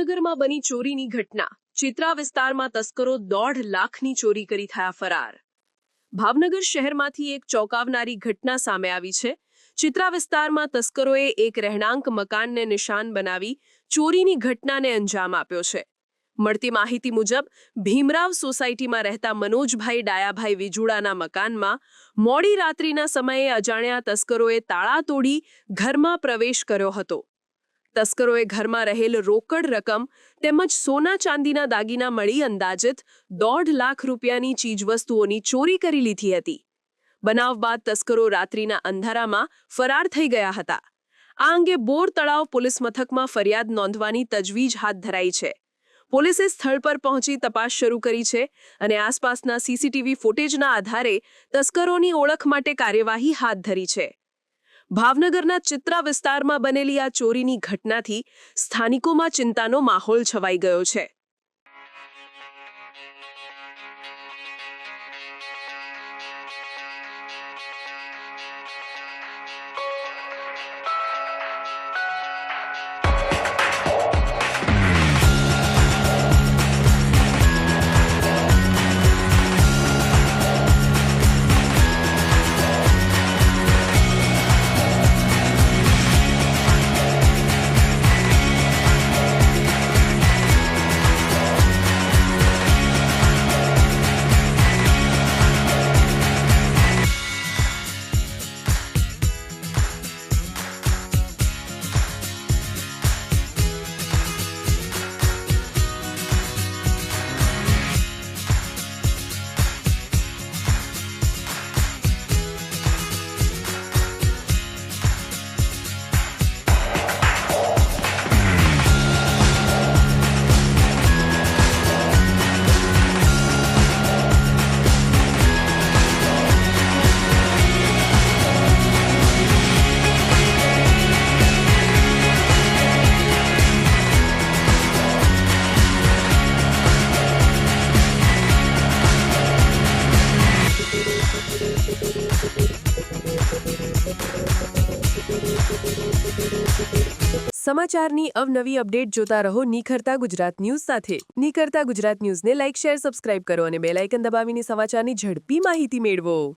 ભાવનગરમાં બની ચોરીની ઘટના। ચિત્રા વિસ્તારમાં તસ્કરો 1.5 લાખની ચોરી કરી થયા ફરાર। ભાવનગર શહેરમાંથી એક ચોંકાવનારી ઘટના સામે આવી છે। ચિત્રા વિસ્તારમાં તસ્કરોએ એક રહેણાંક મકાનને નિશાન બનાવી ચોરીની ઘટનાને અંજામ આપ્યો છે। મળતી માહિતી મુજબ ભીમરાવ સોસાયટીમાં રહેતા મનોજભાઈ ડાયાભાઈ વિજુડાના મકાનમાં મોડી રાત્રિના સમયે અજાણ્યા તસ્કરોએ તાળા તોડી ઘરમાં પ્રવેશ કર્યો હતો। તસ્કરોએ ઘરમાં રહેલ રોકડ રકમ તેમજ સોના ચાંદીના દાગીના મળી અંદાજિત 1.5 લાખ રૂપિયાની ચીજવસ્તુઓની ચોરી કરી લીધી હતી। બનાવ બાદ તસ્કરો રાત્રિના અંધારામાં ફરાર થઈ ગયા હતા। આ અંગે બોર તળાવ પોલીસ મથકમાં ફરિયાદ નોંધવાની તજવીજ હાથ ધરાઈ છે। પોલીસે સ્થળ પર પહોંચી તપાસ શરૂ કરી છે અને આસપાસના સીસીટીવી ફૂટેજના આધારે તસ્કરોની ઓળખ માટે કાર્યવાહી હાથ ધરી છે। ભાવનગરના ચિત્રા વિસ્તારમાં બનેલી આ ચોરીની ઘટનાથી સ્થાનિકોમાં ચિંતાનો માહોલ છવાઈ ગયો છે। સમાચારની અવનવી અપડેટ જોતા રહો નિખરતા ગુજરાત ન્યૂઝ સાથે। નિખરતા ગુજરાત ન્યૂઝને લાઇક, શેર, સબસ્ક્રાઇબ કરો અને બેલ આઇકન દબાવીને સમાચારની ઝડપી માહિતી મેળવો।